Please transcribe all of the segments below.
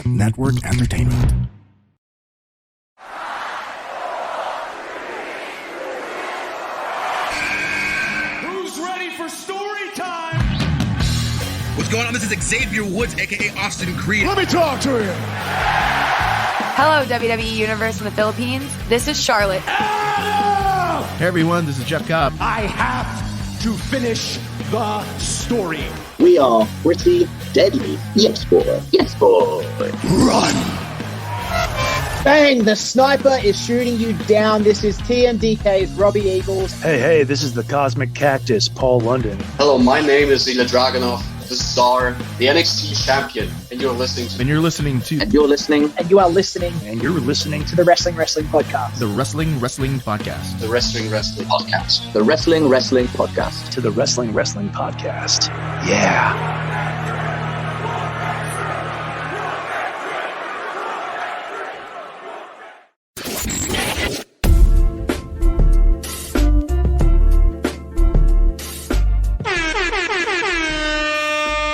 Network Entertainment. Who's ready for story time? What's going on? This is Xavier Woods, aka Austin Creed. Let me talk to him. Hello, WWE Universe in the Philippines. This is Charlotte. Hey everyone, this is Jeff Cobb. I have to finish the story. We are pretty deadly. Yes, boy. Yes, boy. Run! Bang! The sniper is shooting you down. This is TMDK's Robbie Eagles. Hey, this is the Cosmic Cactus, Paul London. Hello, my name is Ilya Dragunov, the Czar, the NXT champion, and you're listening to... And you're listening to... And you're listening... And you are listening... And you're listening to the Wrestling Podcast. The Wrestling Podcast. The Wrestling Podcast. The Wrestling Podcast. To the Wrestling Podcast. Yeah.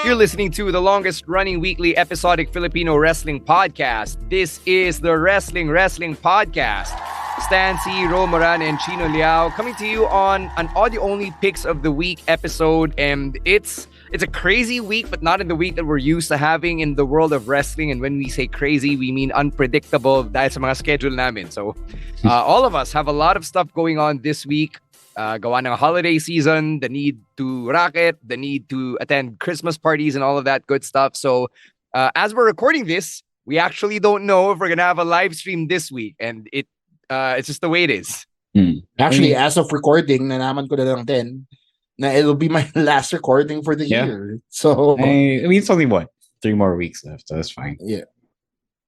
You're listening to the longest running weekly episodic Filipino wrestling podcast. This is the Wrestling Podcast. Stan C, Ro Moran, and Chino Liao coming to you on an audio-only Picks of the Week episode. And it's a crazy week, but not in the week that we're used to having in the world of wrestling. And when we say crazy, we mean unpredictable dahil sa mga schedule namin. So all of us have a lot of stuff going on this week. Gawa ng holiday season, the need to racket, the need to attend Christmas parties and all of that good stuff. So as we're recording this, we actually don't know if we're going to have a live stream this week. And it's just the way it is. Actually, as of recording, nalaman ko na lang din na it'll be my last recording for the year. So I mean, it's only 3 more weeks left, so that's fine.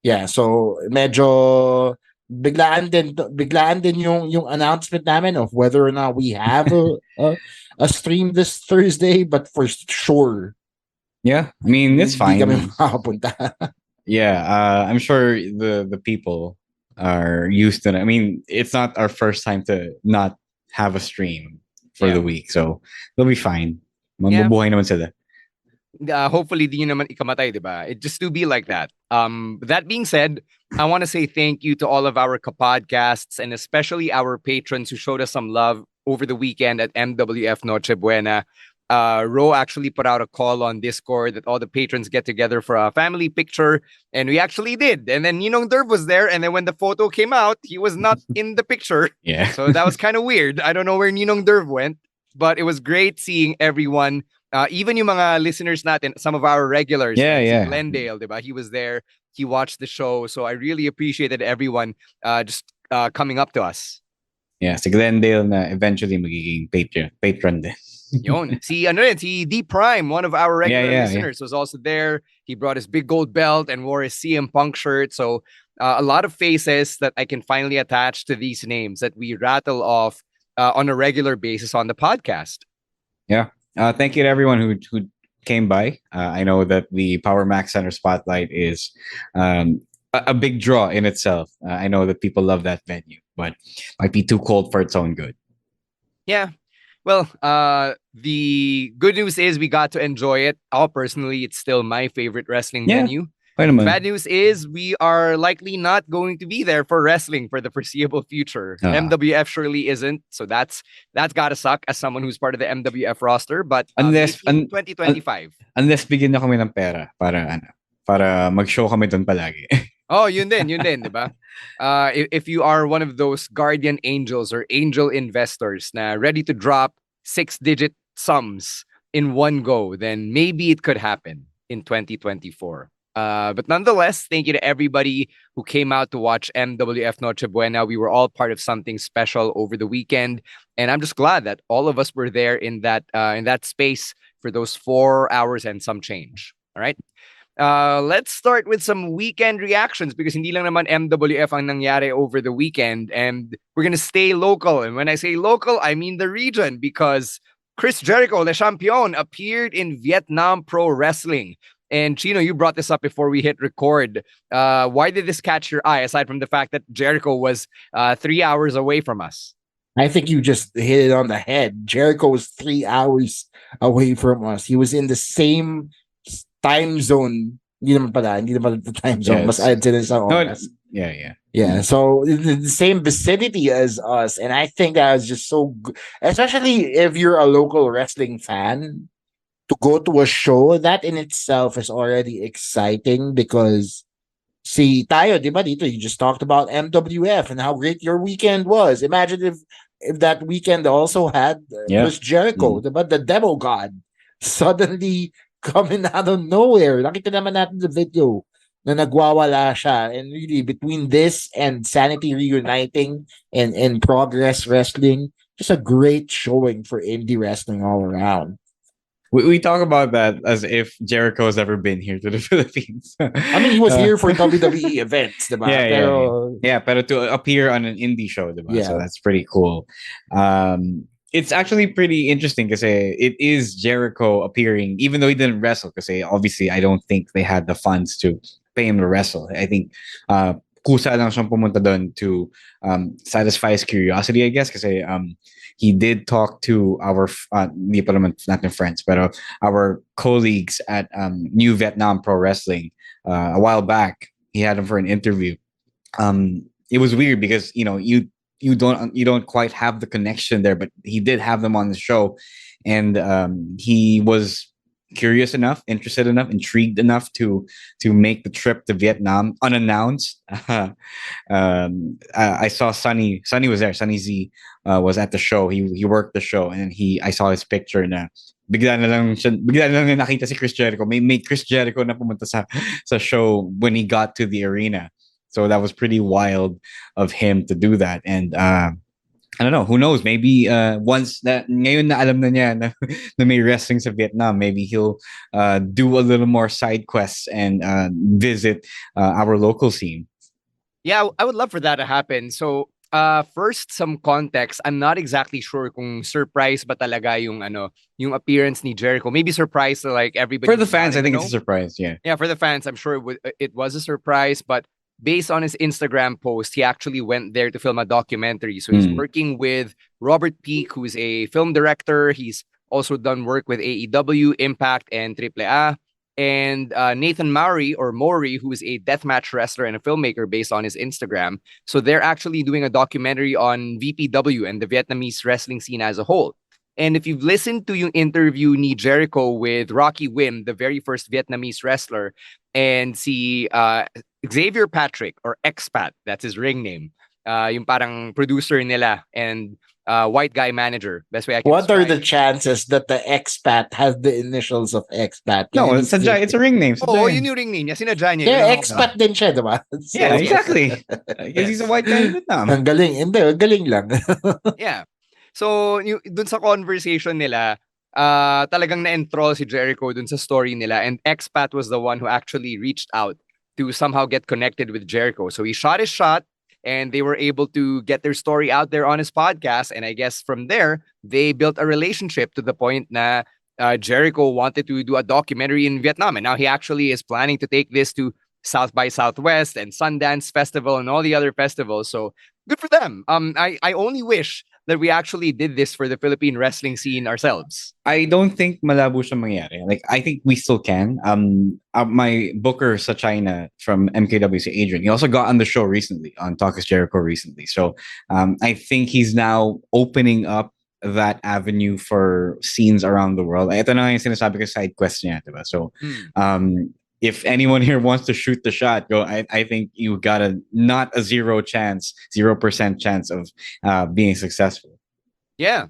Yeah, so medyo biglaan din yung announcement namin of whether or not we have a stream this Thursday, but for sure. Yeah, I mean, it's fine. Kami makapunta. Yeah, I'm sure the people are used to it. I mean, it's not our first time to not have a stream for the week, so they'll be fine. Mabubuhay naman sila. Hopefully, di nyo naman ikamatay, diba? It just to be like that. That being said, I want to say thank you to all of our kapodcasts and especially our patrons who showed us some love over the weekend at MWF Noche Buena. Ro actually put out a call on Discord that all the patrons get together for a family picture, and we actually did. And then Ninong Derv was there, and then when the photo came out, he was not in the picture. Yeah. So that was kind of weird. I don't know where Ninong Derv went, but it was great seeing everyone. Even yung mga listeners natin, some of our regulars. Yeah. Glendale, diba? He was there. He watched the show. So I really appreciated everyone just coming up to us. Yeah, si Glendale na eventually magiging patron din. Yun. Si D Prime, one of our regular listeners, was also there. He brought his big gold belt and wore his CM Punk shirt. So a lot of faces that I can finally attach to these names that we rattle off on a regular basis on the podcast. Yeah. Thank you to everyone who came by. I know that the Power Max Center Spotlight is a big draw in itself. I know that people love that venue, but might be too cold for its own good. Yeah. Well, the good news is we got to enjoy it. Personally, it's still my favorite wrestling venue. Bad news is we are likely not going to be there for wrestling for the foreseeable future. MWF surely isn't, so that's gotta suck as someone who's part of the MWF roster. But unless 2025, unless bigyan na kami ng pera para mag-show kami doon palagi. Oh, yun din, diba? If you are one of those guardian angels or angel investors na ready to drop 6-digit sums in one go, then maybe it could happen in 2024. But nonetheless, thank you to everybody who came out to watch MWF Noche Buena. We were all part of something special over the weekend, and I'm just glad that all of us were there in that space for those 4 hours and some change. All right. Let's start with some weekend reactions because hindi lang naman MWF ang nangyari over the weekend, and we're gonna stay local. And when I say local, I mean the region, because Chris Jericho, Le Champion, appeared in Vietnam Pro Wrestling. And Chino, you brought this up before we hit record. Why did this catch your eye, aside from the fact that Jericho was 3 hours away from us? I think you just hit it on the head. Jericho was 3 hours away from us. He was in the same time zone Hindi naman the time zone. Mas ahead sila sa No, oras. yeah. Yeah, so in the same vicinity as us, and I think that was just so good. Especially if you're a local wrestling fan, to go to a show, that in itself is already exciting because see tayo, di ba dito, you just talked about MWF and how great your weekend was. Imagine if that weekend also had Chris Jericho, di ba, the demo god, suddenly coming out of nowhere. Nakita naman natin the video na nagwawala siya. And really, between this and Sanity reuniting and Progress Wrestling, just a great showing for indie wrestling all around. We talk about that as if Jericho has ever been here to the Philippines. I mean, he was here for WWE events, diba? Yeah, but to appear on an indie show, diba? Yeah. So that's pretty cool. It's actually pretty interesting because it is Jericho appearing, even though he didn't wrestle. Because obviously, I don't think they had the funds to pay him to wrestle. I think kusa lang siyang pumunta doon to satisfy his curiosity, I guess. Because he did talk to our hindi pa naman natin friends, but our colleagues at New Vietnam Pro Wrestling a while back. He had him for an interview. It was weird because you don't quite have the connection there, but he did have them on the show, and he was curious enough, interested enough, intrigued enough to make the trip to Vietnam unannounced. I saw Sunny was there. Sunny Z was at the show. He worked the show, and I saw his picture na bigla na lang nakita si Chris Jericho. May Chris Jericho na pumunta sa show when he got to the arena. So that was pretty wild of him to do that. And I don't know, who knows? Maybe once that ngayon na alam na niya na may wrestling sa Vietnam, maybe he'll do a little more side quests and visit our local scene. Yeah, I would love for that to happen. So first, some context. I'm not exactly sure kung surprise ba talaga yung appearance ni Jericho. Maybe surprise to like everybody. For the fans, I think it's a surprise. Yeah. Yeah, for the fans, I'm sure it was a surprise. But based on his Instagram post, he actually went there to film a documentary. So he's working with Robert Peake, who's a film director. He's also done work with AEW, Impact, and AAA. And Nathan Maury, who is a deathmatch wrestler and a filmmaker based on his Instagram. So they're actually doing a documentary on VPW and the Vietnamese wrestling scene as a whole. And if you've listened to yung interview ni Jericho with Rocky Wim, the very first Vietnamese wrestler, and si Xavier Patrick, or Expat, that's his ring name, yung parang producer nila and white guy manager. Best way I can What describe. are the chances that the expat has the initials of expat? No, it's a ring name. Oh, yun yung ring name niya. Sinadya niya. Yeah, expat din siya, diba? So, yeah, exactly. Because he's a white guy in Vietnam. Ang galing. Hindi, galing lang. Yeah. So, dun sa conversation nila, talagang na-enthrall si Jericho dun sa story nila. And Expat was the one who actually reached out to somehow get connected with Jericho. So he shot his shot, and they were able to get their story out there on his podcast. And I guess from there, they built a relationship to the point na Jericho wanted to do a documentary in Vietnam. And now he actually is planning to take this to South by Southwest and Sundance Festival and all the other festivals. So good for them. I only wish that we actually did this for the Philippine wrestling scene ourselves. I don't think malabo siya mangyari. Like, I think we still can. My booker sa China from MKWC, Adrian, he also got on the show recently, on Talk is Jericho recently. So I think he's now opening up that avenue for scenes around the world. Ito na yung sinasabi ko side quest niya, diba? So if anyone here wants to shoot the shot, go. I think you got not a 0% chance of being successful. Yeah.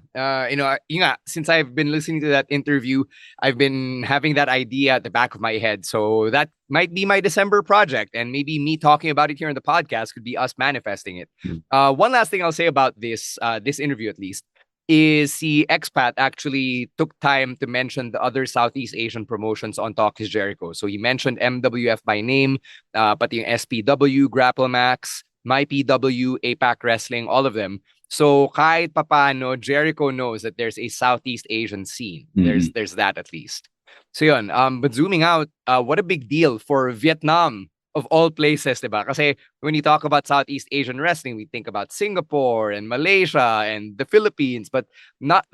Since I've been listening to that interview, I've been having that idea at the back of my head. So that might be my December project. And maybe me talking about it here on the podcast could be us manifesting it. One last thing I'll say about this interview, at least, is the expat actually took time to mention the other Southeast Asian promotions on Talk is Jericho. So he mentioned MWF by name, pati yung SPW, Grapple Max, MyPW, APAC Wrestling, all of them. So kahit papano, Jericho knows that there's a Southeast Asian scene. There's that at least. So yun, but zooming out, what a big deal for Vietnam of all places, diba? Kasi when you talk about Southeast Asian wrestling, we think about Singapore and Malaysia and the Philippines, but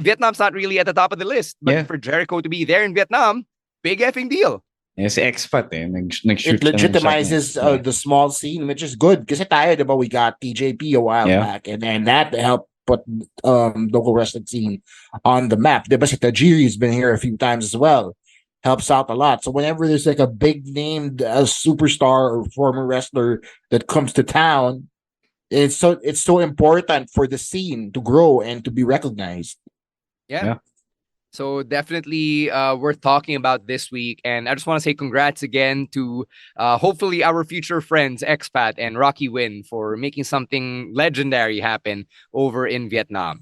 Vietnam's not really at the top of the list. But for Jericho to be there in Vietnam, big effing deal. Yes, expat eh. Nag-shoot It siya ng shot legitimizes niya. the small scene, which is good. Kasi tayo, diba, we got TJP a while Yeah. back, and that helped put local wrestling scene on the map. Diba si Tajiri's been here a few times as well. Helps out a lot. So whenever there's like a big named superstar or former wrestler that comes to town, it's so important for the scene to grow and to be recognized. Yeah. So definitely worth talking about this week. And I just want to say congrats again to hopefully our future friends, Expat and Rocky Win, for making something legendary happen over in Vietnam.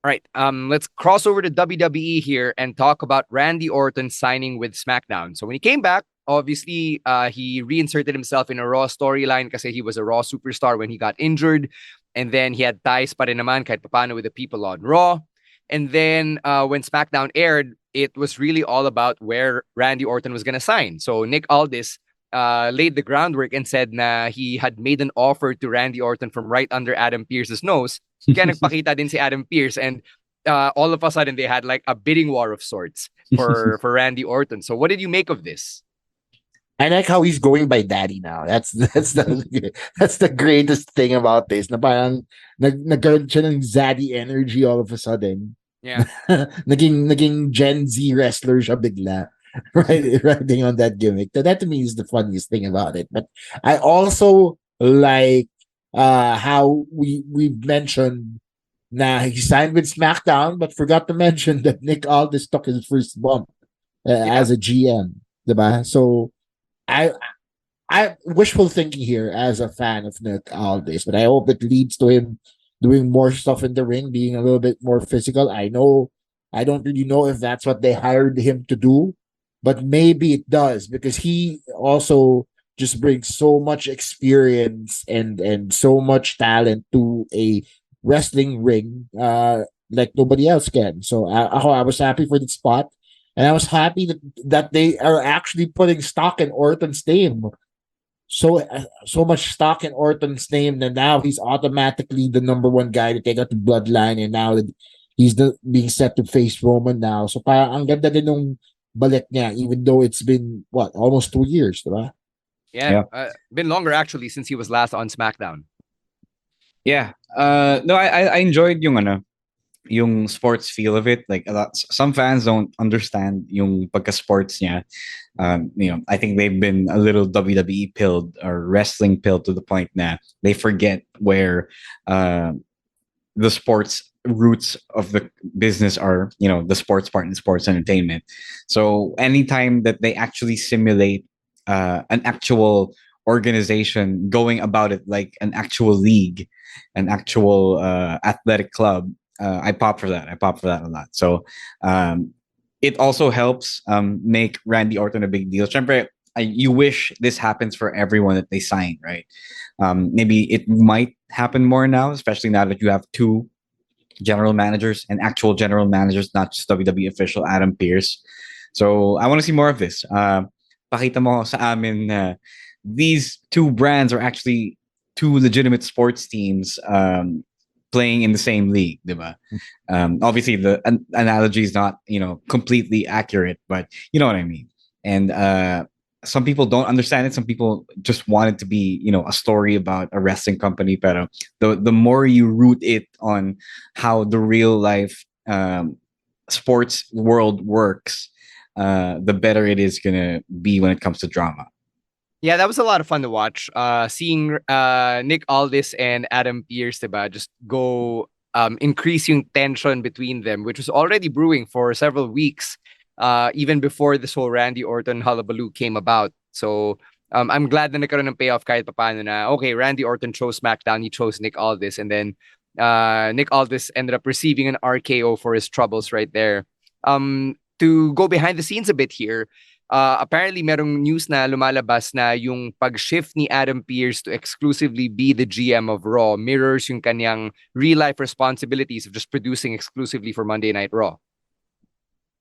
All right, let's cross over to WWE here and talk about Randy Orton signing with SmackDown. So when he came back, obviously he reinserted himself in a Raw storyline kasi he was a Raw superstar when he got injured. And then he had ties pa rin naman kahit papano with the people on Raw. And then when SmackDown aired, it was really all about where Randy Orton was going to sign. So Nick Aldis laid the groundwork and said na he had made an offer to Randy Orton from right under Adam Pearce's nose. Kaya nagpakita din si Adam Pearce, and all of a sudden they had like a bidding war of sorts for Randy Orton. So what did you make of this? I like how he's going by daddy now. That's the greatest thing about this. Na parang nagkaroon siya ng zaddy energy all of a sudden. Yeah. naging Gen Z wrestler siya bigla. Riding on that gimmick. That to me is the funniest thing about it. But I also like how we've mentioned na he signed with SmackDown, but forgot to mention that Nick Aldis took his first bump as a GM. Diba? So I wishful thinking here as a fan of Nick Aldis, but I hope it leads to him doing more stuff in the ring, being a little bit more physical. I don't really know if that's what they hired him to do, but maybe it does, because he also just brings so much experience and so much talent to a wrestling ring like nobody else can. So I was happy for the spot. And I was happy that they are actually putting stock in Orton's name. So much stock in Orton's name that now he's automatically the number one guy to take out the bloodline, and now he's being set to face Roman now. So parang ang ganda din nung balik niya, even though it's been almost 2 years, diba? Yeah. Been longer actually since he was last on SmackDown. Yeah. No, I enjoyed yung sports feel of it. Like some fans don't understand yung pagka-sports niya. I think they've been a little WWE pilled or wrestling pilled to the point na they forget where the sports roots of the business are, the sports part and sports entertainment. So anytime that they actually simulate an actual organization going about it like an actual league, an actual athletic club, I pop for that. I pop for that a lot. So it also helps make Randy Orton a big deal. Siyempre, you wish this happens for everyone that they sign, right? Maybe it might happen more now, especially now that you have 2 general managers and actual general managers, not just WWE official Adam Pearce. So I want to see more of this. Pakita mo sa amin these 2 brands are actually 2 legitimate sports teams playing in the same league, diba? Obviously the analogy is not, completely accurate, but you know what I mean. And some people don't understand it. Some people just want it to be, a story about a wrestling company. Pero the more you root it on how the real life sports world works, the better it is gonna be when it comes to drama. Yeah, that was a lot of fun to watch. Seeing Nick Aldis and Adam Pearce, diba, just go increase yung tension between them, which was already brewing for several weeks, even before this whole Randy Orton hullabaloo came about. So I'm glad na nagkaroon ng payoff kahit paano na, okay, Randy Orton chose SmackDown, he chose Nick Aldis, and then Nick Aldis ended up receiving an RKO for his troubles right there. To go behind the scenes a bit here, apparently merong news na lumalabas na yung pag-shift ni Adam Pearce to exclusively be the GM of Raw mirrors yung kanyang real-life responsibilities of just producing exclusively for Monday Night Raw.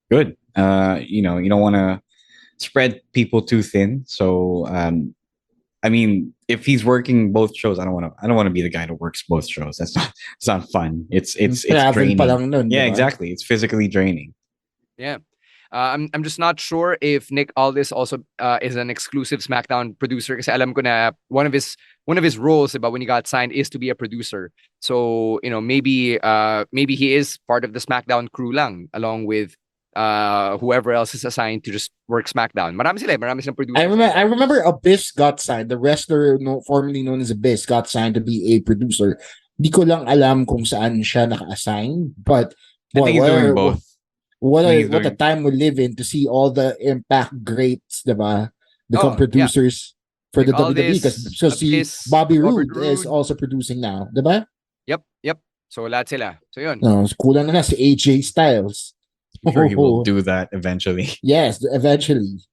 Good. You don't want to spread people too thin. So, I mean, if he's working both shows, I don't want to be the guy that works both shows. It's not fun. It's draining. Pa lang nun, Yeah, diba? exactly. It's physically draining. Yeah. I'm just not sure if Nick Aldis also is an exclusive SmackDown producer. Kasi alam ko na one of his roles about when he got signed is to be a producer. So maybe he is part of the SmackDown crew lang, along with whoever else is assigned to just work SmackDown. Marami silang producers. I remember Abyss got signed. The wrestler formerly known as Abyss got signed to be a producer. Di ko lang alam kung saan siya naka-assign, but I think he's doing both. What a time we live in to see all the Impact greats, diba, become producers for the WWE. Because Bobby Roode is also producing now, diba? Yep. So lahat sila. So yun. No, kulang na si AJ Styles. I'm sure he will do that eventually. Yes, eventually.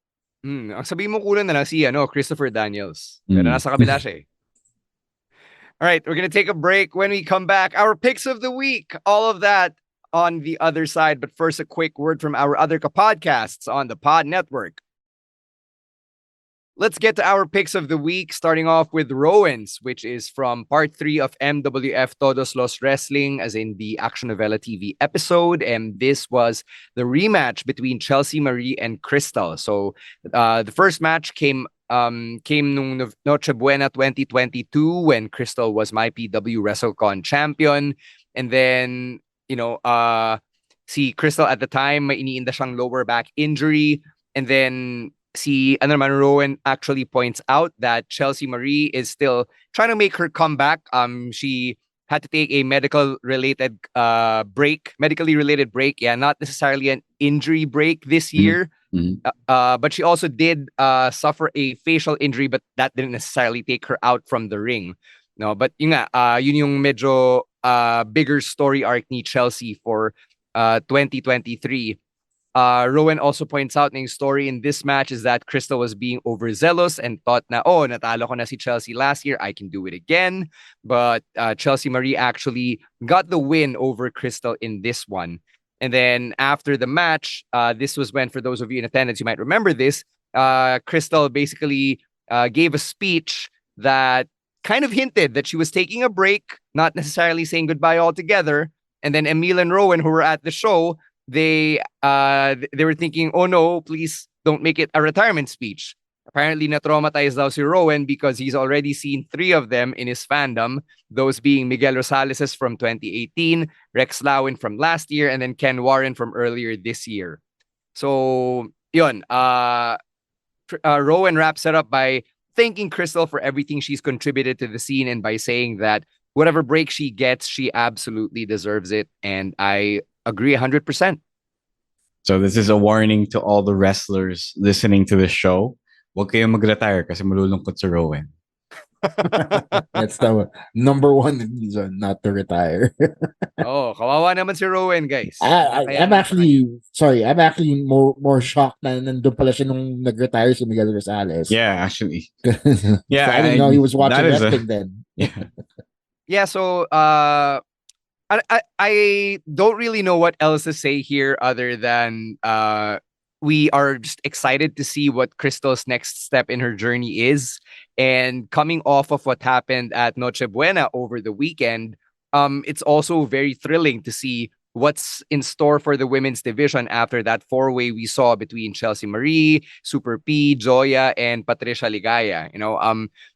Ang sabihin mo kulang na lang si Christopher Daniels. Pero nasa kabila siya eh. All right, we're going to take a break. When we come back, our picks of the week, all of that on the other side. But first, a quick word from our other podcasts on the Pod Network. Let's get to our picks of the week, starting off with Rowan's, which is from part 3 of MWF Todos Los Wrestling, as in the Aksyonovela TV episode. And this was the rematch between Chelsea Marie and Crystal. So the first match came nung Noche Buena 2022 when Crystal was my PW WrestleCon champion. And then, si Crystal at the time, may iniinda siyang lower back injury. And then Rowan actually points out that Chelsea Marie is still trying to make her comeback. She had to take a medically related break. Yeah, not necessarily an injury break this year. But she also did suffer a facial injury, but that didn't necessarily take her out from the ring. No, but yun yung medyo bigger story arc ni Chelsea for 2023. Rowan also points out the story in this match is that Crystal was being overzealous and thought na, natalo ko na si Chelsea last year, I can do it again. But Chelsea Marie actually got the win over Crystal in this one. And then after the match, this was when, for those of you in attendance, you might remember this, Crystal basically gave a speech that kind of hinted that she was taking a break, not necessarily saying goodbye altogether. And then Emil and Rowan, who were at the show, they were thinking, oh no, please don't make it a retirement speech. Apparently, na-traumatized daw si Rowan because he's already seen 3 of them in his fandom, those being Miguel Rosales from 2018, Rex Lawin from last year, and then Ken Warren from earlier this year. So, yun. Rowan wraps it up by thanking Crystal for everything she's contributed to the scene and by saying that whatever break she gets, she absolutely deserves it. And I agree 100%. So this is a warning to all the wrestlers listening to the show. Huwag kayong mag-retire kasi malulungkot si Rowan. That's the number one reason not to retire. Kawawa naman si Rowan, guys. I'm actually more shocked na nandun pala siya nung nag-retire si Miguel Rosales. Yeah, actually. Yeah, I didn't know he was watching wrestling then. Yeah, so I don't really know what else to say here other than we are just excited to see what Crystal's next step in her journey is. And coming off of what happened at Noche Buena over the weekend, it's also very thrilling to see what's in store for the women's division after that 4-way we saw between Chelsea Marie, Super P, Joya, and Patricia Ligaya.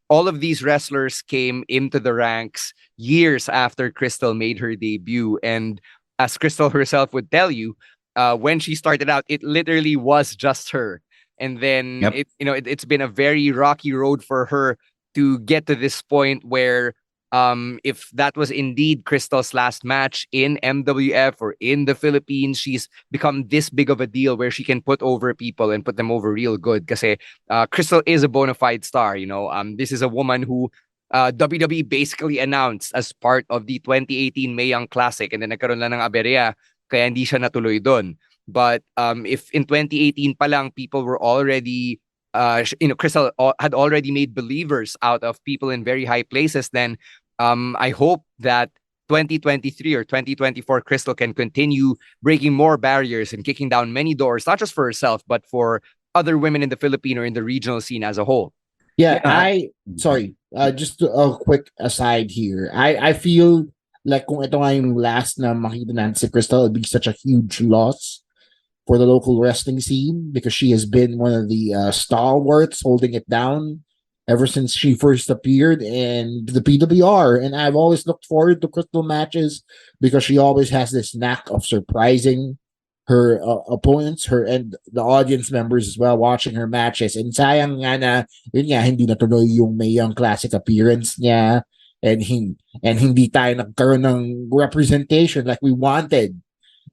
All of these wrestlers came into the ranks years after Crystal made her debut. And as Crystal herself would tell you, when she started out, it literally was just her. And then it's been a very rocky road for her to get to this point where if that was indeed Crystal's last match in MWF or in the Philippines, she's become this big of a deal where she can put over people and put them over real good. Kasi Crystal is a bona fide star. This is a woman who WWE basically announced as part of the 2018 Mae Young Classic, and then nagkaroon lang ng aberya kaya hindi siya natuloy doon. But if in 2018 pa lang people were already Crystal had already made believers out of people in very high places, then I hope that 2023 or 2024 Crystal can continue breaking more barriers and kicking down many doors, not just for herself, but for other women in the Philippine or in the regional scene as a whole. Just a quick aside here. I feel like kung ito nga yung last na makita natin si Crystal, it'd be such a huge loss for the local wrestling scene because she has been one of the stalwarts holding it down ever since she first appeared in the PWR. And I've always looked forward to Crystal matches because she always has this knack of surprising her opponents, her and the audience members as well watching her matches. And sayang nga na, yun nga, hindi natuloy yung Mae Young Classic appearance niya and hindi tayo nagkaroon ng representation like we wanted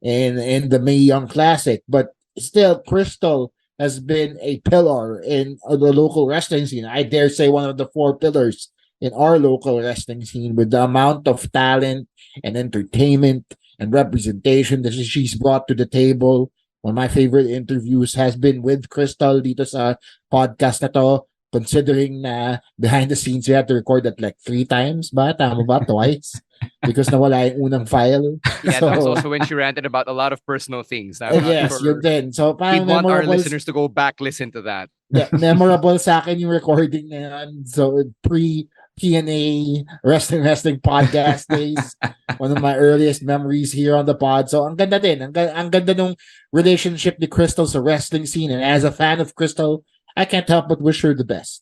in the Mae Young Classic. But still, Crystal has been a pillar in the local wrestling scene. I dare say one of the 4 pillars in our local wrestling scene with the amount of talent and entertainment and representation that she's brought to the table. One of my favorite interviews has been with Crystal dito sa podcast na to, considering na behind the scenes we had to record that like 3 times ba? Tama ba? Twice? Because nawala yung unang file. Yeah, that was also when she ranted about a lot of personal things. Yes, yun din. So, we'd want our listeners to go back listen to that. Yeah, memorable sa akin yung recording na yan. So, pre-PNA Wrestling Podcast days. One of my earliest memories here on the pod. So, ang ganda din. Ang ganda nung relationship ni Crystal sa wrestling scene. And as a fan of Crystal, I can't help but wish her the best.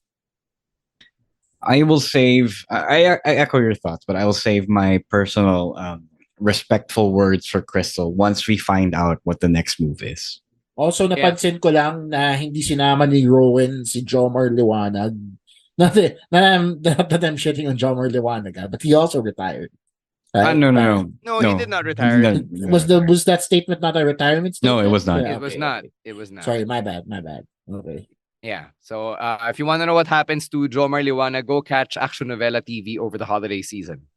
I will save. I echo your thoughts, but I will save my personal respectful words for Crystal once we find out what the next move is. Also, napansin ko lang na hindi sinama ni Rowan si Jomar Liwanag. Not that I'm shitting on Jomar Liwanag, but he also retired. Right? No, he did not retire. Was that statement not a retirement statement? No, it was not. Yeah, it was not. Sorry, my bad. Okay. Yeah. So if you want to know what happens to Jomar Liwanag, go catch Aksyonovela TV over the holiday season.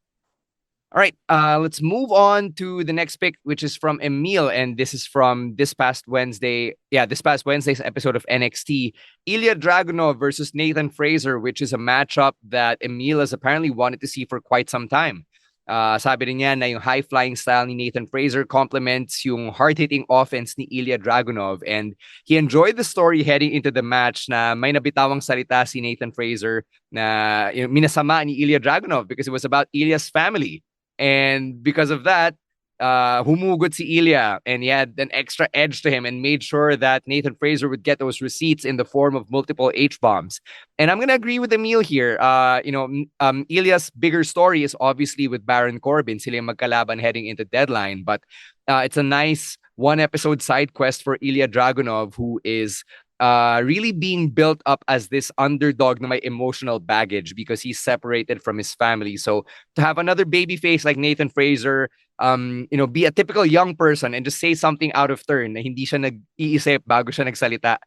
All right. Let's move on to the next pick, which is from Emil. And this is from this past Wednesday. Yeah, this past Wednesday's episode of NXT. Ilya Dragunov versus Nathan Fraser, which is a matchup that Emil has apparently wanted to see for quite some time. Sabi rin niya na yung high-flying style ni Nathan Fraser complements yung hard-hitting offense ni Ilya Dragunov, and he enjoyed the story heading into the match na may nabitawang salita si Nathan Fraser na minasama ni Ilya Dragunov because it was about Ilya's family, and because of that, humugot si Ilya, and he had an extra edge to him and made sure that Nathan Fraser would get those receipts in the form of multiple H-bombs. And I'm going to agree with Emil here. Ilya's bigger story is obviously with Baron Corbin. Sila yung magkalaban heading into Deadline. But it's a nice one-episode side quest for Ilya Dragunov, who is really being built up as this underdog na may emotional baggage because he's separated from his family. So to have another babyface like Nathan Fraser, be a typical young person and just say something out of turn na hindi siya nag-iisip bago siya nagsalita.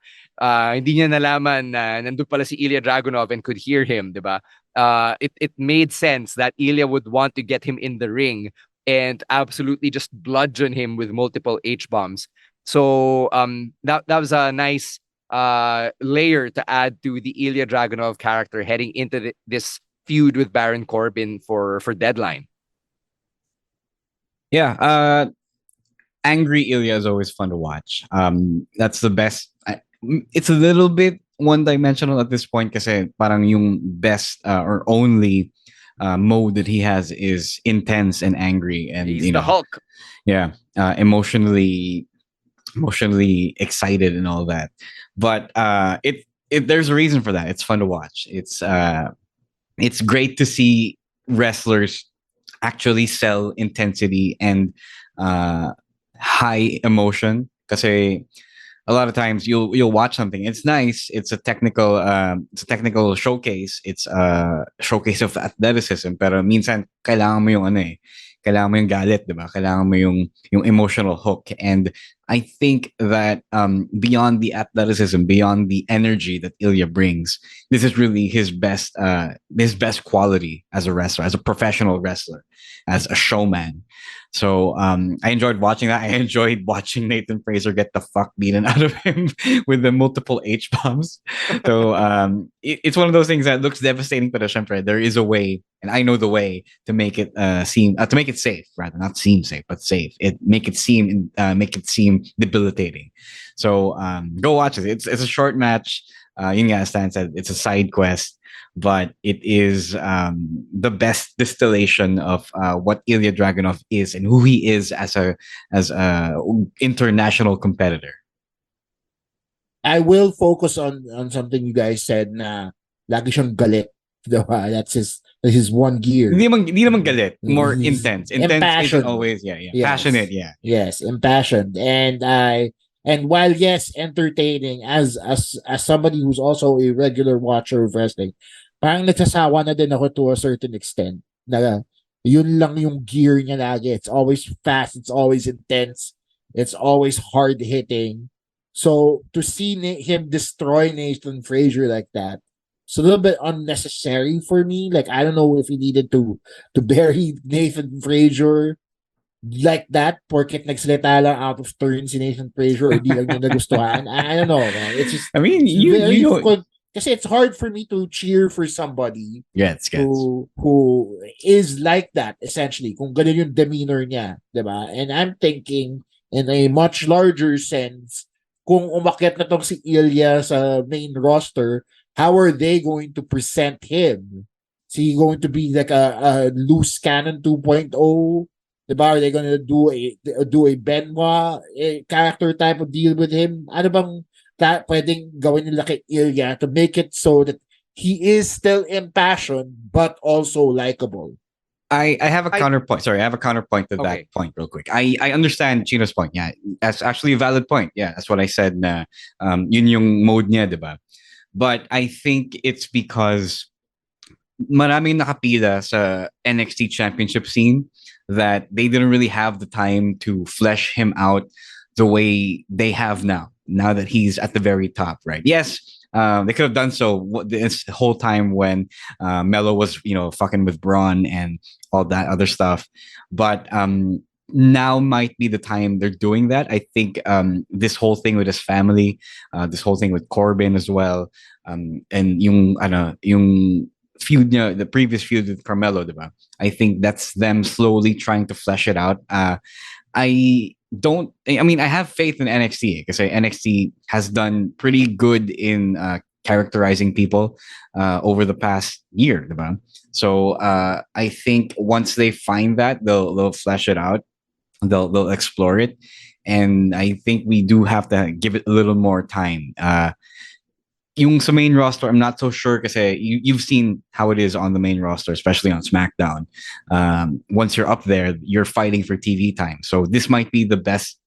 Hindi niya nalaman na nandun pala si Ilya Dragunov and could hear him, diba? It made sense that Ilya would want to get him in the ring and absolutely just bludgeon him with multiple H-bombs. So that was a nice layer to add to the Ilya Dragunov character heading into this feud with Baron Corbin for Deadline. Yeah, angry Ilya is always fun to watch. That's the best. It's a little bit one-dimensional at this point kasi parang yung best or only mode that he has is intense and angry, and he's the Hulk. Yeah, emotionally excited and all that. But there's a reason for that. It's fun to watch. It's great to see wrestlers actually sell intensity and high emotion. Kasi a lot of times you'll watch something. It's nice. It's a technical showcase. It's a showcase of athleticism. Pero minsan kailangan mo yung kailangan mo yung galit, diba? Kailangan mo yung emotional hook. And I think that beyond the athleticism, beyond the energy that Ilya brings, this is really his best quality as a wrestler, as a professional wrestler, as a showman. So I enjoyed watching that. I enjoyed watching Nathan Fraser get the fuck beaten out of him with the multiple H-bombs. So it's one of those things that looks devastating, but there is a way, and I know the way to make it to make it safe, rather not seem safe, but safe. Make it seem debilitating. So go watch it. It's a short match. Yun nga, Stan said, it's a side quest. but it is the best distillation of what Ilya Dragunov is and who he is as a international competitor. I will focus on something you guys said na lagi siyang galit. Diba? That's his one gear. Hindi naman galit. More He's intense. Intense isn't always, yeah. Yes. Passionate, yeah. Yes, impassioned. And while yes, entertaining as somebody who's also a regular watcher of wrestling, parang nagsasawa na din ako to a certain extent. Na yun lang yung gear niya lagi. It's always fast, it's always intense, it's always hard hitting. So to see him destroy Nathan Frazier like that, it's a little bit unnecessary for me. Like, I don't know if he needed to bury Nathan Frazier like that porket nagsalita lang out of turn si Nathan Frazier or di lang niya nagustuhan. I don't know, man. It's just, I mean, you know, kasi it's hard for me to cheer for somebody gets. Who is like that, essentially. Kung ganun yung demeanor niya, diba? And I'm thinking, in a much larger sense, kung umakyat na tong si Ilya sa main roster, how are they going to present him? Is he going to be like a loose cannon 2.0? Diba? Are they going to do a Benoit character type of deal with him? Ano bang pwedeng gawin nila kay Ilya to make it so that he is still impassioned but also likable? I have a counterpoint. Sorry, I have a counterpoint to that point real quick. I understand Chino's point. Yeah, that's actually a valid point. Yeah, that's what I said na yun yung mode niya, diba? But I think it's because maraming nakapila sa NXT championship scene that they didn't really have the time to flesh him out the way they have now that he's at the very top, right? Yes, they could have done so this whole time when Melo was, fucking with Braun and all that other stuff. But now might be the time they're doing that. I think this whole thing with his family, this whole thing with Corbin as well, and yung feud, the previous feud with Carmelo, diba? I think that's them slowly trying to flesh it out. I have faith in NXT because NXT has done pretty good in characterizing people over the past year, diba? So I think once they find that, they'll flesh it out. They'll explore it, and I think we do have to give it a little more time. Yung sa main roster, I'm not so sure kasi you've seen how it is on the main roster, especially on SmackDown. Once you're up there, you're fighting for TV time. So this might be the best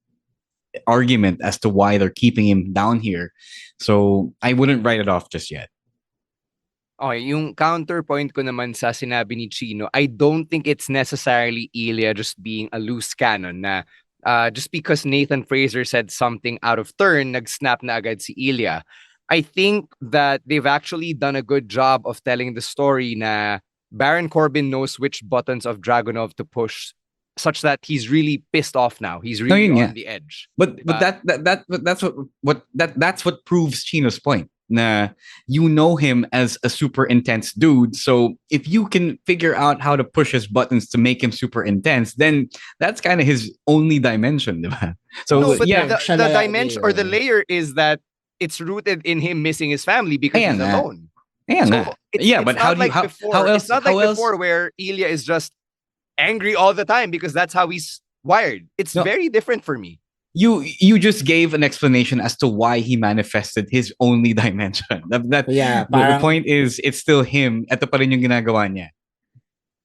argument as to why they're keeping him down here. So I wouldn't write it off just yet. Okay, yung counterpoint ko naman sa sinabi ni Chino, I don't think it's necessarily Ilya just being a loose cannon na just because Nathan Frazier said something out of turn, nag-snap na agad si Ilya. I think that they've actually done a good job of telling the story na Baron Corbin knows which buttons of Dragunov to push, such that he's really pissed off now. He's really on the edge. But that's what proves Chino's point. Na you know him as a super intense dude, so if you can figure out how to push his buttons to make him super intense, then that's kind of his only dimension, diba? So no, but the dimension or the layer is that it's rooted in him missing his family because he's alone. But how else? It's not like before where Ilya is just angry all the time because that's how he's wired. It's very different for me. You just gave an explanation as to why he manifested his only dimension. The point is, it's still him. Ito pa rin yung ginagawa niya.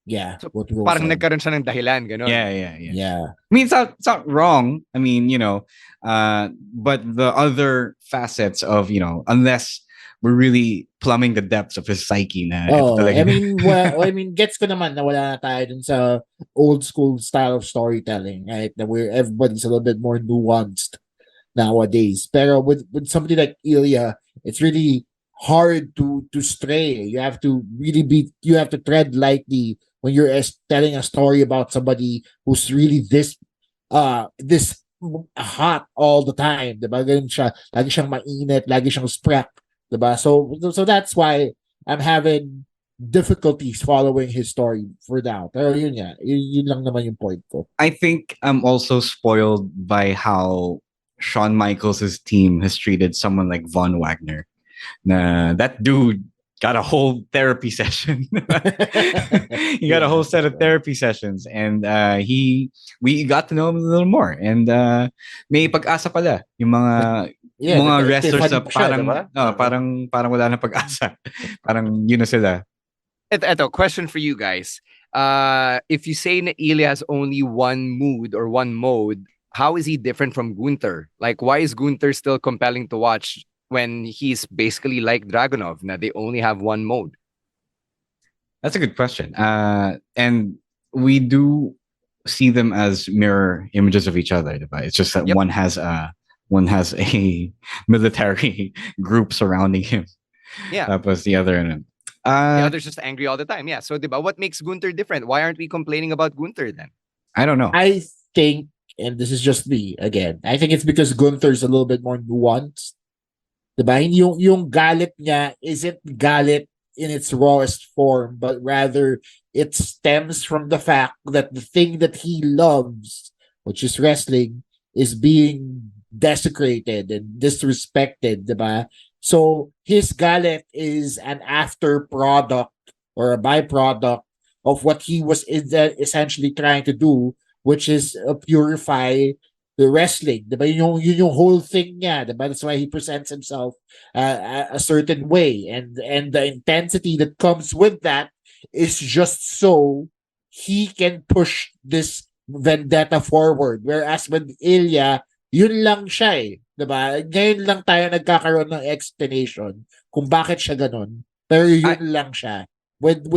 Yeah. So, parang nagkaroon siya ng dahilan, gano'n. Yeah. I mean, it's not wrong. I mean, but the other facets of, unless we're really plumbing the depths of his psyche na. I mean, gets ko naman na wala na tayo dun sa old school style of storytelling, right? That where everybody's a little bit more nuanced nowadays. Pero with somebody like Ilya, it's really hard to stray. You have to tread lightly when you're telling a story about somebody who's really this hot all the time. Diba? Ganun siya. Lagi siyang mainit, lagi siyang sprack. Diba? So that's why I'm having difficulties following his story for now. Pero yun lang naman yung point ko. I think I'm also spoiled by how Shawn Michaels' team has treated someone like Von Wagner. That dude got a whole therapy session. He got a whole set of therapy sessions, and we got to know him a little more. And may pag-asa pala yung mga wrestlers na parang wala na pag-asa. Parang yun na sila. Eto, question for you guys. If you say na Ilya has only one mood or one mode, how is he different from Gunther? Like, why is Gunther still compelling to watch when he's basically like Dragunov, na they only have one mode? That's a good question. And we do see them as mirror images of each other. Right? It's just that one has a military group surrounding him. Yeah. That was the other. The other's just angry all the time. Yeah. So, diba, what makes Gunther different? Why aren't we complaining about Gunther then? I don't know. I think, and this is just me again, I think it's because Gunther's a little bit more nuanced. Diba? Yung galit niya isn't galit in its rawest form, but rather it stems from the fact that the thing that he loves, which is wrestling, is being desecrated and disrespected, diba? So his galit is an after product or a byproduct of what he was essentially trying to do, which is purify the wrestling. Diba? Yung whole thing niya. Diba? That's why he presents himself a certain way. And the intensity that comes with that is just so he can push this vendetta forward. Whereas with Ilya, yun lang siya eh. Diba? Ngayon lang tayo nagkakaroon ng explanation kung bakit siya ganun. Pero yun lang siya. With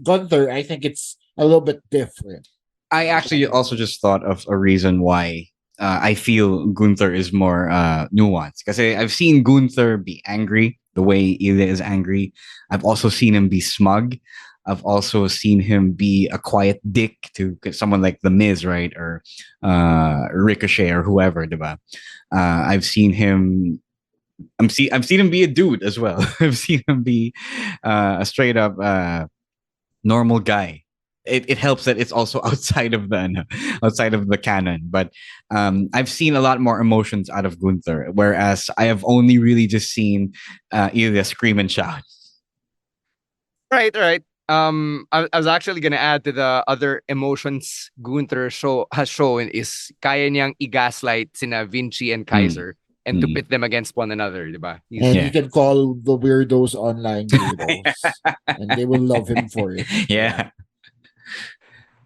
Gunther, I think it's a little bit different. I actually also just thought of a reason why I feel Gunther is more nuanced. Because I've seen Gunther be angry the way Ilya is angry. I've also seen him be smug. I've also seen him be a quiet dick to someone like The Miz, right? Or Ricochet or whoever, diba? I've seen him I've seen him be a dude as well. I've seen him be a straight up normal guy. It helps that it's also outside of the canon, but I've seen a lot more emotions out of Gunther, whereas I have only really just seen Ilya scream and shout. Right. I was actually gonna add to the other emotions Gunther has shown is kaya niyang i-gaslight sina Vinci and Kaiser. And to pit them against one another, diba? And you can call the weirdos online weirdos. And they will love him for it. Yeah.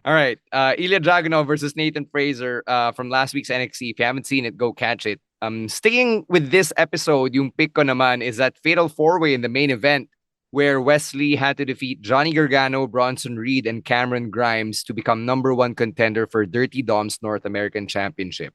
All right. Ilya Dragunov versus Nathan Fraser from last week's NXT. If you haven't seen it, go catch it. Sticking with this episode, yung pick ko naman is that fatal four-way in the main event where Wesley had to defeat Johnny Gargano, Bronson Reed, and Cameron Grimes to become #1 contender for Dirty Dom's North American Championship.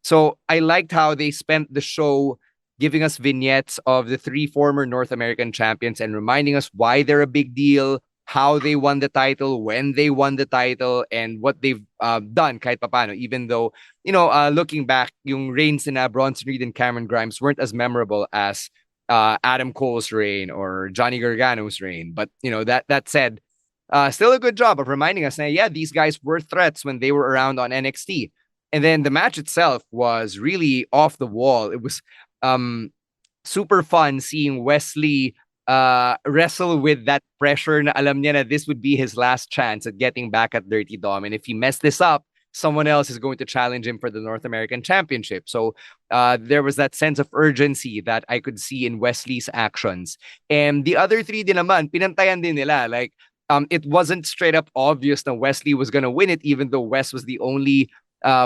So I liked how they spent the show giving us vignettes of the three former North American champions and reminding us why they're a big deal, how they won the title, when they won the title, and what they've done kahit papano. Even though, looking back, yung reigns in Bronson Reed and Cameron Grimes weren't as memorable as Adam Cole's reign or Johnny Gargano's reign. But, that said, still a good job of reminding us that, yeah, these guys were threats when they were around on NXT. And then the match itself was really off the wall. It was super fun seeing Wesley wrestle with that pressure na alam niya na this would be his last chance at getting back at Dirty Dom. And if he messed this up, someone else is going to challenge him for the North American Championship. So there was that sense of urgency that I could see in Wesley's actions. And the other three din naman, pinantayan din nila. Like, it wasn't straight up obvious that Wesley was going to win it, even though Wes was the only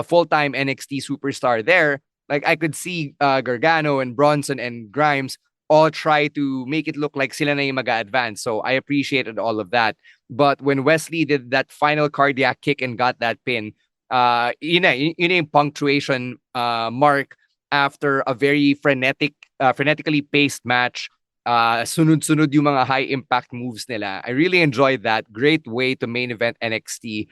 full-time NXT superstar there. Like, I could see Gargano and Bronson and Grimes all try to make it look like sila na yung mag-advance. So I appreciated all of that. But when Wesley did that final cardiac kick and got that pin, yun yung punctuation mark after a very frenetically paced match. Sunod-sunod yung mga high-impact moves nila. I really enjoyed that. Great way to main event NXT.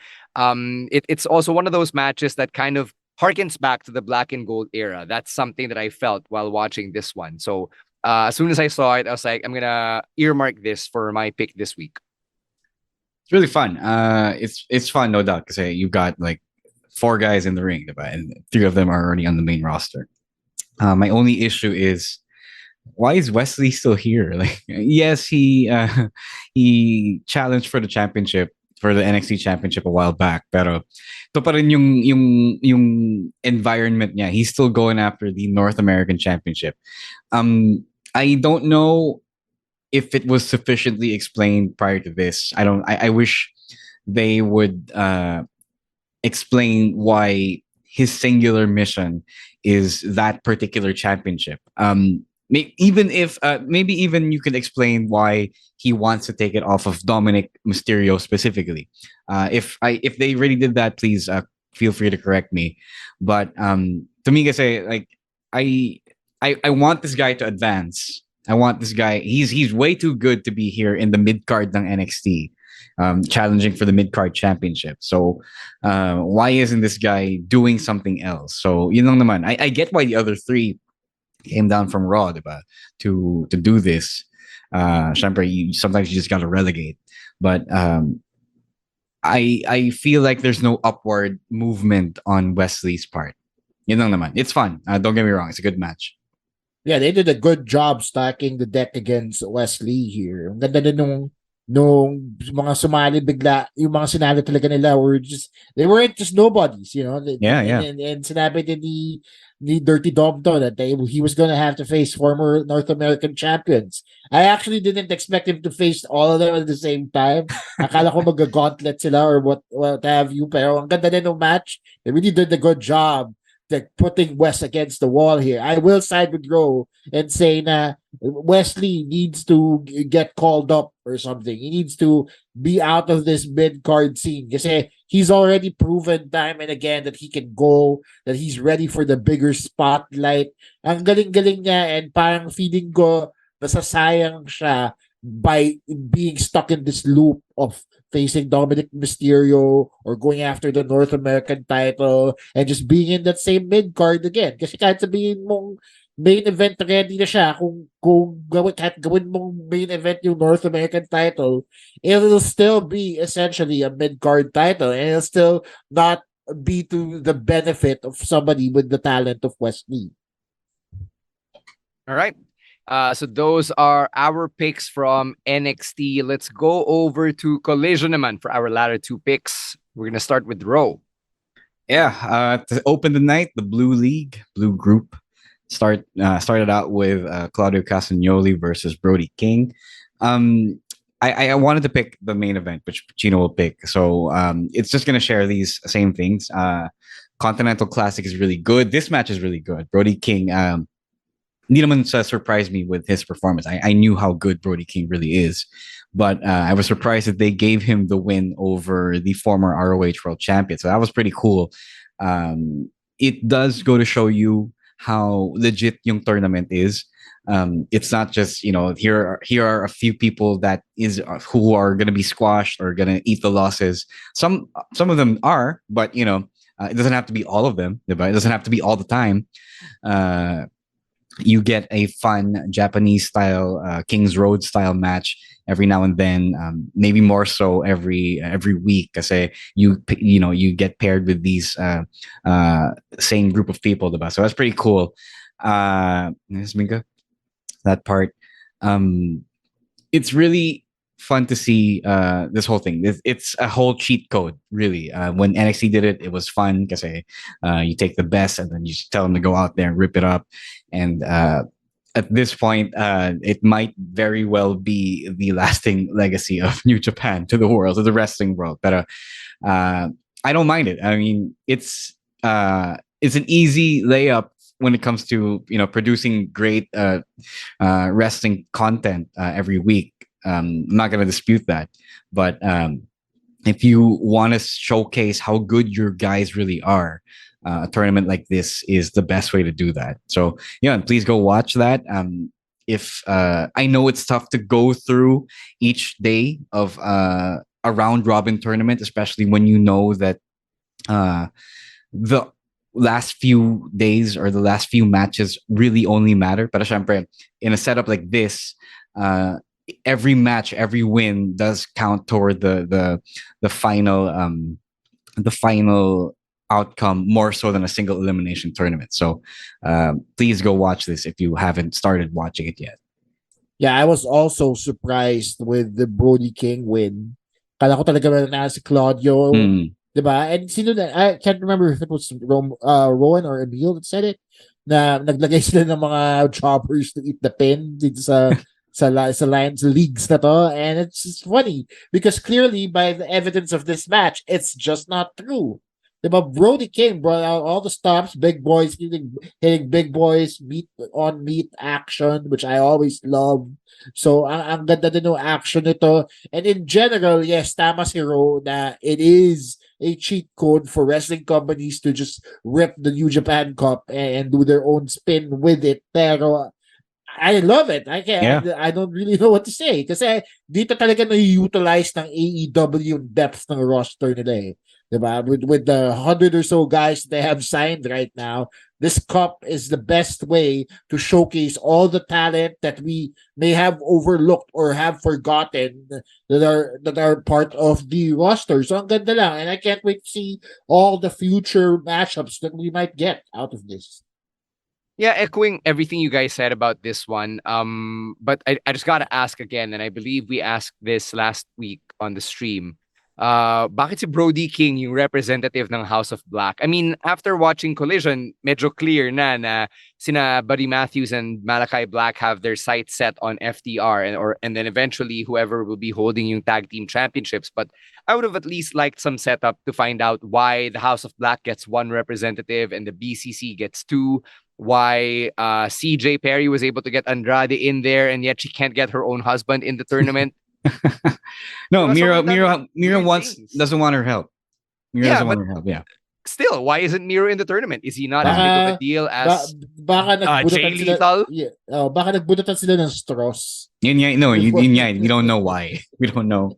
It's also one of those matches that kind of harkens back to the black and gold era. That's something that I felt while watching this one. So as soon as I saw it, I was like, I'm going to earmark this for my pick this week. It's really fun. It's fun, no doubt, because you've got like 4 guys in the ring, and 3 of them are already on the main roster. My only issue is why is Wesley still here? Like, yes, he challenged for the championship, for the NXT championship a while back, pero ito pa rin yung environment niya. He's still going after the North American Championship. I don't know if it was sufficiently explained prior to this. I wish they would explain why his singular mission is that particular championship. Even if maybe even you could explain why he wants to take it off of Dominic Mysterio specifically. If they really did that, please feel free to correct me. But to me, kasi, like, I want this guy to advance. I want this guy. He's way too good to be here in the mid card ng NXT, challenging for the mid card championship. So why isn't this guy doing something else? So yun lang naman. I get why the other three came down from Raw, diba? To do this. Syempre, sometimes you just gotta relegate. But I feel like there's no upward movement on Wesley's part. Yun lang naman. It's fun. Don't get me wrong. It's a good match. Yeah, they did a good job stacking the deck against Wesley here. Ang ganda din nung mga sumali bigla, yung mga sinali talaga nila they weren't just nobodies, you know. And sinabi din ni Dirty Dom that he was going to have to face former North American champions. I actually didn't expect him to face all of them at the same time. Akala ko mag-gauntlet sila or what have you, pero ang ganda din ng match. They really did a good job like putting West against the wall here. I will side with Ro and say na Wesley needs to get called up or something. He needs to be out of this mid-card scene kasi he's already proven time and again that he can go, that he's ready for the bigger spotlight. Ang galing-galing niya and parang feeling ko nasasayang siya by being stuck in this loop of facing Dominic Mysterio or going after the North American title and just being in that same mid-card again. Kasi kahit sabihin mong main event ready na siya, kung gawin mong main event yung North American title, it'll still be essentially a mid-card title and it'll still not be to the benefit of somebody with the talent of Wesley. All right. So those are our picks from NXT. Let's go over to Collision naman for our latter two picks. We're going to start with Ro. Yeah, to open the night, the Blue Group started out with Claudio Castagnoli versus Brody King. I wanted to pick the main event, which Chino will pick. So it's just going to share these same things. Continental Classic is really good. This match is really good. Brody King, hindi naman surprised me with his performance. I knew how good Brody King really is. But I was surprised that they gave him the win over the former ROH World Champion. So that was pretty cool. It does go to show you how legit yung tournament is. It's not just, here are a few people who are going to be squashed or going to eat the losses. Some of them are, but it doesn't have to be all of them. It doesn't have to be all the time. You get a fun Japanese style, King's Road style match every now and then, maybe more so every week, kasi you get paired with these same group of people, diba? So that's pretty cool. That part. It's really fun to see this whole thing. It's a whole cheat code, really. When NXT did it, it was fun because you take the best and then you just tell them to go out there and rip it up. And at this point, it might very well be the lasting legacy of New Japan to the world, to the wrestling world. But I don't mind it. I mean, it's an easy layup when it comes to producing great wrestling content every week. I'm not going to dispute that. But if you want to showcase how good your guys really are, a tournament like this is the best way to do that. So, please go watch that. If I know it's tough to go through each day of a round robin tournament, especially when you know that the last few days or the last few matches really only matter. But syempre, in a setup like this, every match, every win does count toward the final outcome more so than a single elimination tournament. So please go watch this if you haven't started watching it yet. Yeah, I was also surprised with the Brody King win. Kala ko talaga na si Claudio, diba? And sino na, I can't remember if it was Rowan or Emil that said it, na naglagay sila ng mga choppers to eat the pin dito sa Lions leagues na to. And it's just funny because clearly by the evidence of this match, it's just not true. Diba? Brody King brought out all the stops, big boys hitting big boys, meat on meat action, which I always love. So, ang ganda din ng action nito. And in general, yes, tama si Ro na it is a cheat code for wrestling companies to just rip the New Japan Cup and do their own spin with it. Pero, I love it. I don't really know what to say. Kasi dito talaga na-utilize ng AEW yung depth ng roster nila eh. Diba? With the 100 or so guys they have signed right now, this cup is the best way to showcase all the talent that we may have overlooked or have forgotten that are part of the roster. So ang ganda lang, and I can't wait to see all the future matchups that we might get out of this. Yeah, echoing everything you guys said about this one. But I just gotta ask again, and I believe we asked this last week on the stream. Bakit si Brody King yung representative ng House of Black? I mean, after watching Collision, medyo clear na sina Buddy Matthews and Malachi Black have their sights set on FTR and then eventually whoever will be holding yung tag team championships. But I would have at least liked some setup to find out why the House of Black gets one representative and the BCC gets two. Why CJ Perry was able to get Andrade in there and yet she can't get her own husband in the tournament. No, Mira doesn't want her help. Mira doesn't want her help. Yeah. Still, why isn't Miro in the tournament? Is he not as big of a deal as Jay Lethal? Baka nagbunutan sila ng straws. We don't know why. We don't know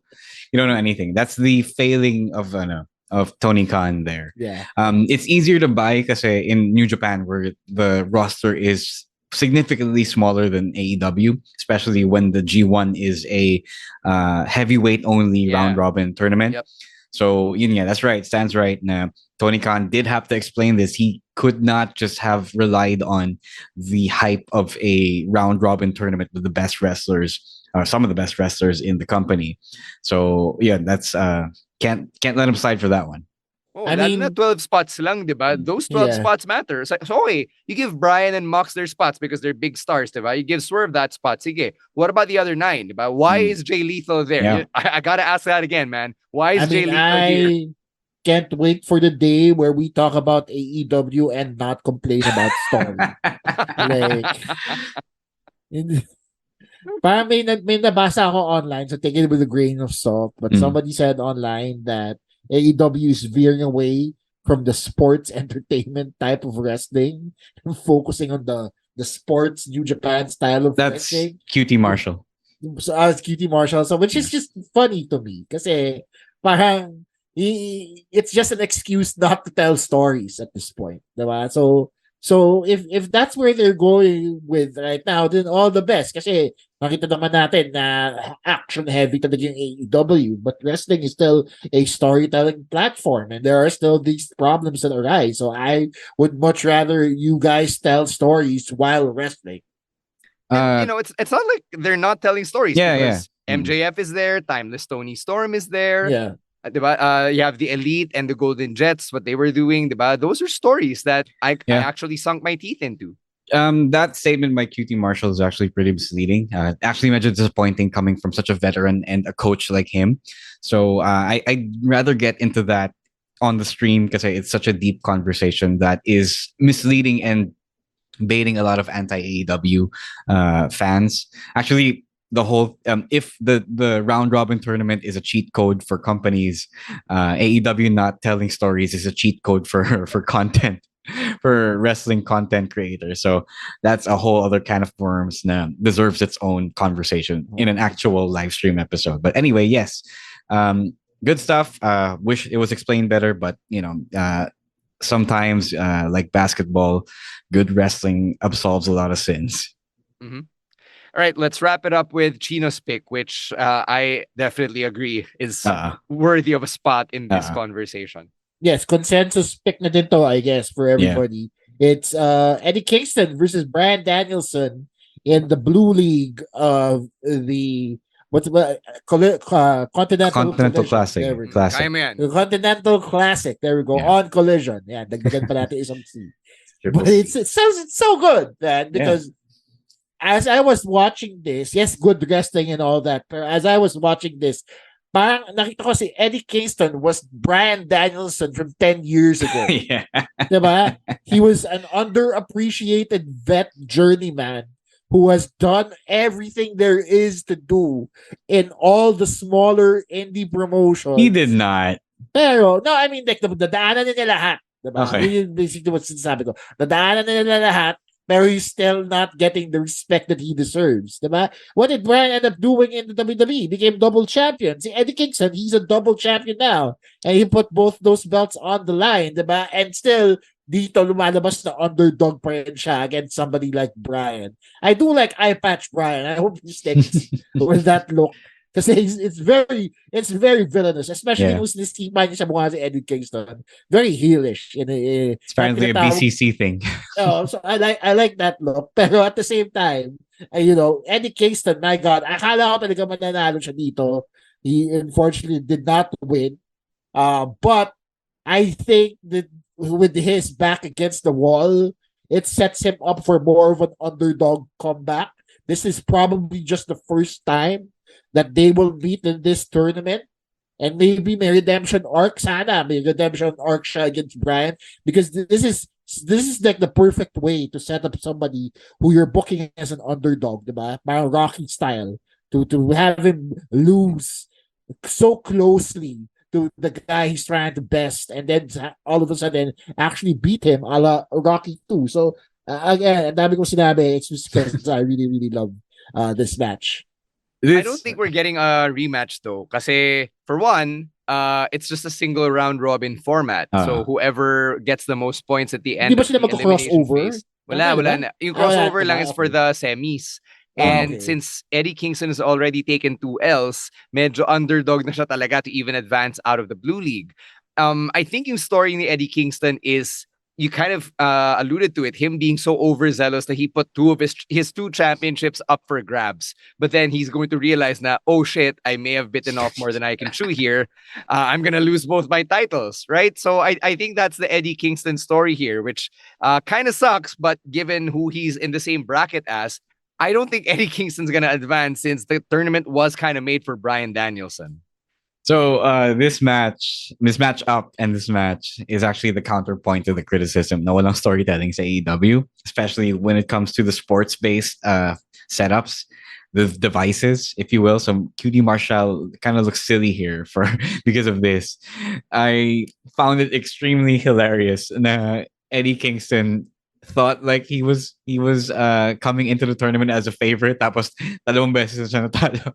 anything. That's the failing of Tony Khan there. Yeah. It's easier to buy kasi in New Japan where the roster is significantly smaller than AEW, especially when the G1 is a heavyweight only round robin tournament. Yep. So that's right. Stands right. Now Tony Khan did have to explain this. He could not just have relied on the hype of a round robin tournament with the best wrestlers, or some of the best wrestlers in the company. So that's can't let him slide for that one. Oh, I mean, 12 spots lang, diba? Those 12 spots matter. So okay, you give Brian and Mox their spots because they're big stars, diba? You give Swerve that spot. Sige. What about the other 9, diba? Why is Jay Lethal there? Yeah. I gotta ask that again, man. Why is Jay Lethal here? I can't wait for the day where we talk about AEW and not complain about Storm. Parang may nabasa ako online, so take it with a grain of salt. But somebody said online that AEW is veering away from the sports entertainment type of wrestling and focusing on the sports New Japan style of wrestling. That's QT Marshall. So it's QT Marshall. So which is just funny to me kasi parang it's just an excuse not to tell stories at this point. Diba? So if that's where they're going with right now, then all the best. Kasi nakita naman natin na action heavy talaga yung AEW, but wrestling is still a storytelling platform and there are still these problems that arise. So I would much rather you guys tell stories while wrestling. It's not like they're not telling stories. Yeah. MJF is there, Timeless Tony Storm is there. Yeah. You have the Elite and the Golden Jets, what they were doing, diba? Those are stories that I actually sunk my teeth into. That statement by QT Marshall is actually pretty misleading. Actually, imagine disappointing coming from such a veteran and a coach like him. So I'd rather get into that on the stream because it's such a deep conversation that is misleading and baiting a lot of anti-AEW fans. Actually, the whole if the round robin tournament is a cheat code for companies, AEW not telling stories is a cheat code for content, for wrestling content creators. So that's a whole other can of worms that deserves its own conversation in an actual live stream episode. But anyway, yes, good stuff. Wish it was explained better, but sometimes like basketball, good wrestling absolves a lot of sins. Mm-hmm. All right, let's wrap it up with Chino's pick, which I definitely agree is worthy of a spot in this conversation. Yes, consensus pick na din to, I guess, for everybody. It's Eddie Kingston versus Bryan Danielson in the Blue League of the Continental Continental Collision. Classic. There we go. Classic. Kaya mo yan. The Continental Classic. There we go. Yeah. On Collision. Yeah, dagdagan pa natin isang C. Triple But C. it's so good, man, because as I was watching this, yes, good wrestling and all that, but as I was watching this, parang nakita ko si Eddie Kingston was Bryan Danielson from 10 years ago. Yeah. Diba? He was an underappreciated vet journeyman who has done everything there is to do in all the smaller indie promotions. He did not. Pero, no, I mean, like, dadaanan nila lahat. Diba? Okay. Yun yung basically what sinasabi ko. Dadaanan nila lahat, pero he's still not getting the respect that he deserves. Diba? What did Bryan end up doing in the WWE? He became double champion. See, Eddie Kingston, he's a double champion now. And he put both those belts on the line. Diba? And still, dito lumalabas na underdog pa rin siya against somebody like Bryan. I do like eye patch Bryan. I hope he sticks with that look. Kasi it's very villainous, especially nung sinisipa niya sa mukha si Eddie Kingston. Very heelish. It's apparently a BCC thing. So I like that look. Pero at the same time, Eddie Kingston, my God, akala ko talaga mananalo siya dito. He unfortunately did not win. But I think that with his back against the wall, it sets him up for more of an underdog comeback. This is probably just the first time that they will meet in this tournament, and maybe may redemption arc sana, may redemption arc siya against Bryan, because this is like the perfect way to set up somebody who you're booking as an underdog, diba? Parang Rocky style, to have him lose so closely to the guy he's trying to best, and then all of a sudden actually beat him a la Rocky 2. So again, ang dami kong sinabi, it's just because I really, really love this match. I don't think we're getting a rematch though. Kasi for one, it's just a single round robin format. So whoever gets the most points at the end Di ba of sila the elimination magko-crossover? phase. Wala na. Yung crossover lang is for the semis. And Okay. since Eddie Kingston has already taken 2 L's, medyo underdog na siya talaga to even advance out of the Blue League. I think yung story ni Eddie Kingston is, you kind of alluded to it, him being so overzealous that he put 2 of his 2 championships up for grabs. But then he's going to realize na, oh shit, I may have bitten off more than I can chew here. I'm going to lose both my titles, right? So I think that's the Eddie Kingston story here, which kind of sucks, but given who he's in the same bracket as, I don't think Eddie Kingston's going to advance since the tournament was kind of made for Bryan Danielson. So this match is actually the counterpoint to the criticism na walang storytelling sa AEW, especially when it comes to the sports-based setups, the devices, if you will. So QT Marshall kind of looks silly here because of this. I found it extremely hilarious na Eddie Kingston thought like he was coming into the tournament as a favorite, tapos dalawang beses siya natalo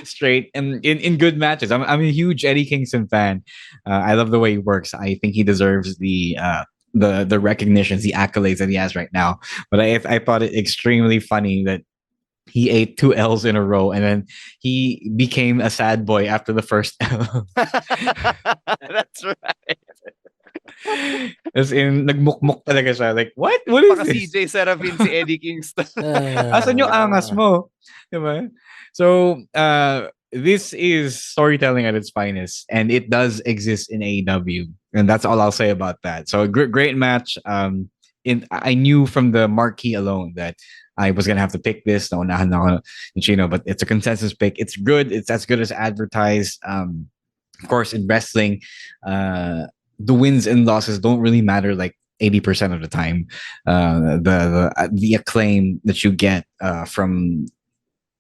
straight, and in good matches. I'm a huge Eddie Kingston fan. I love the way he works. I think he deserves the recognitions, the accolades that he has right now. But I thought it extremely funny that he ate 2 L's in a row and then he became a sad boy after the first L. That's right. As in, nagmukmuk talaga siya. Like, what? What is Baka this? CJ Serafin si Eddie Kingston. Asan yung angas mo? Diba? So, this is storytelling at its finest, and it does exist in AEW, and that's all I'll say about that. So, great match. I knew from the marquee alone that I was gonna have to pick this. Naunahan na ako ni Chino, but it's a consensus pick. It's good. It's as good as advertised. Of course, in wrestling, the wins and losses don't really matter like 80% of the time. The acclaim that you get from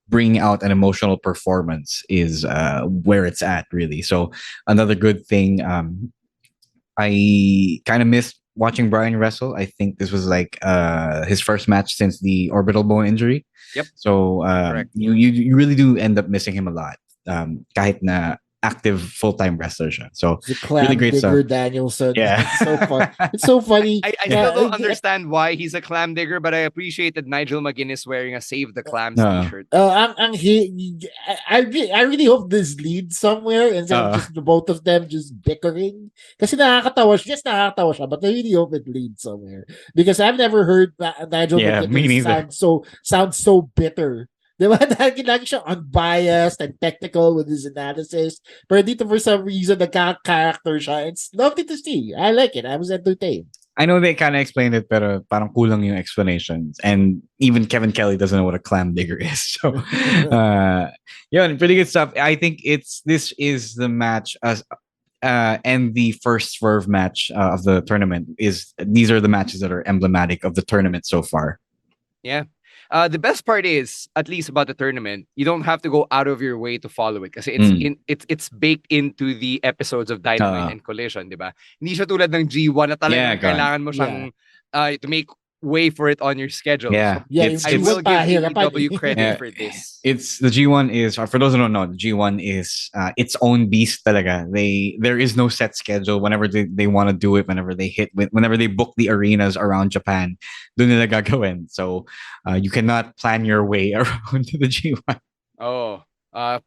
bringing out an emotional performance is where it's at, really. So another good thing. I kind of missed watching Bryan wrestle. I think this was like his first match since the orbital bone injury. Yep. So you really do end up missing him a lot. Kahit na active full-time wrestler siya. So The clam really great digger stuff. Danielson. Yeah. It's so fun. It's so funny. I still don't understand why he's a clam digger, but I appreciate that Nigel McGuinness wearing a Save the Clams t-shirt. I really hope this leads somewhere instead of just the both of them just bickering. Kasi nakakatawa siya, but I really hope it leads somewhere. Because I've never heard Nigel McGuinness sound so bitter. Diba? Lagi siya unbiased and technical with his analysis. Pero dito for some reason, nagka-character siya. It's lovely to see. I like it. I was entertained. I know they kind of explained it, pero parang kulang yung explanations. And even Kevin Kelly doesn't know what a clam digger is. So, pretty good stuff. I think this is the match and the first swerve match of the tournament. These are the matches that are emblematic of the tournament so far. Yeah. The best part is, at least about the tournament, you don't have to go out of your way to follow it kasi it's baked into the episodes of Dynamite and Collision, di ba? Hindi siya tulad ng G1 na talagang kailangan mo siyang to make way for it on your schedule. Yeah. So I will give AEW credit for this. It's the G1 is, for those who don't know, the G1 is its own beast talaga. There is no set schedule. Whenever they want to do it, whenever they book the arenas around Japan, dun nila gagawin. So you cannot plan your way around the G1. Oh.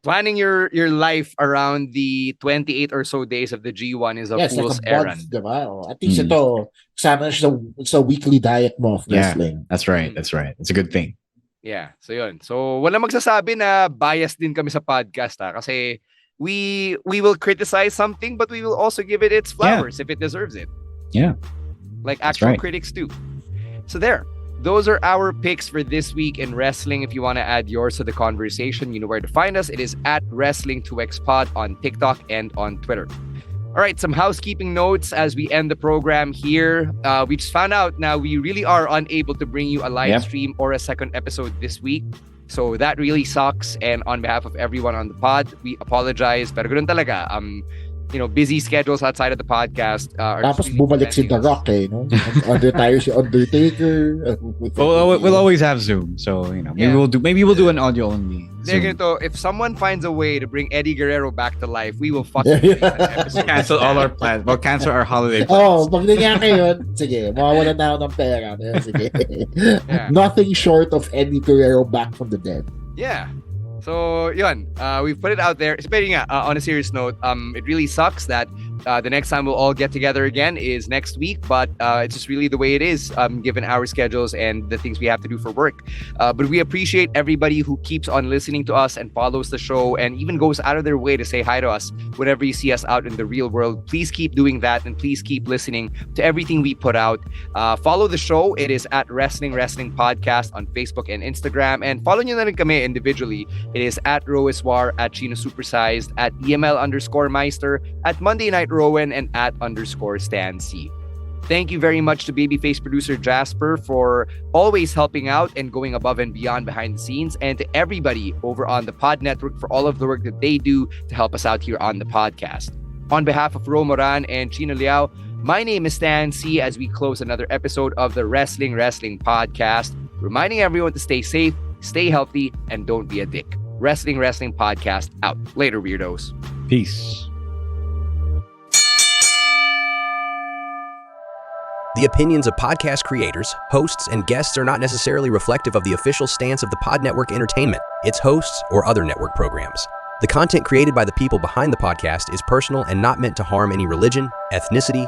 Planning your life around the 28 or so days of the G1 is a fool's errand. Diba? At least ito, kasama sa weekly diet mo of wrestling. That's right. It's a good thing. Yeah. So yun. So wala magsasabi na biased din kami sa podcast kasi we will criticize something but we will also give it its flowers if it deserves it. Yeah. Like actual critics do. So there. Those are our picks for this week in wrestling. If you want to add yours to the conversation, you know where to find us. It is at Wrestling2XPod on TikTok and on Twitter. All right, some housekeeping notes as we end the program here. We just found out now we really are unable to bring you a live stream or a second episode this week. So that really sucks. And on behalf of everyone on the pod, we apologize. Pero ganun talaga. Busy schedules outside of the podcast. Tapos bumalik si The Rock no? Tayo si Undertaker. We'll always have Zoom. So, maybe we'll do an audio only. If someone finds a way to bring Eddie Guerrero back to life, we will fucking cancel all our plans. We'll cancel our holiday plans. Pag nangyari yun, sige, mawawalan na ako ng pera. Sige. Nothing short of Eddie Guerrero back from the dead. Yeah. So, yun, we've put it out there. On a serious note, it really sucks that the next time we'll all get together again is next week, but it's just really the way it is, given our schedules and the things we have to do for work. But we appreciate everybody who keeps on listening to us and follows the show and even goes out of their way to say hi to us whenever you see us out in the real world. Please keep doing that and please keep listening to everything we put out. Follow the show. It is at Wrestling Podcast on Facebook and Instagram. And follow nyo na rin kami individually. It is at Roiswar, at Chino Supersized, at EML_Meister, at Monday Night Rowan, and at _Stan C. Thank you very much to Babyface producer Jasper for always helping out and going above and beyond behind the scenes, and to everybody over on the Pod Network for all of the work that they do to help us out here on the podcast. On behalf of Ro Moran and Chino Liao, my name is Stan C as we close another episode of the Wrestling Podcast, reminding everyone to stay safe, stay healthy, and don't be a dick. Wrestling Podcast out. Later, weirdos. Peace. The opinions of podcast creators, hosts, and guests are not necessarily reflective of the official stance of the Pod Network Entertainment, its hosts, or other network programs. The content created by the people behind the podcast is personal and not meant to harm any religion, ethnicity,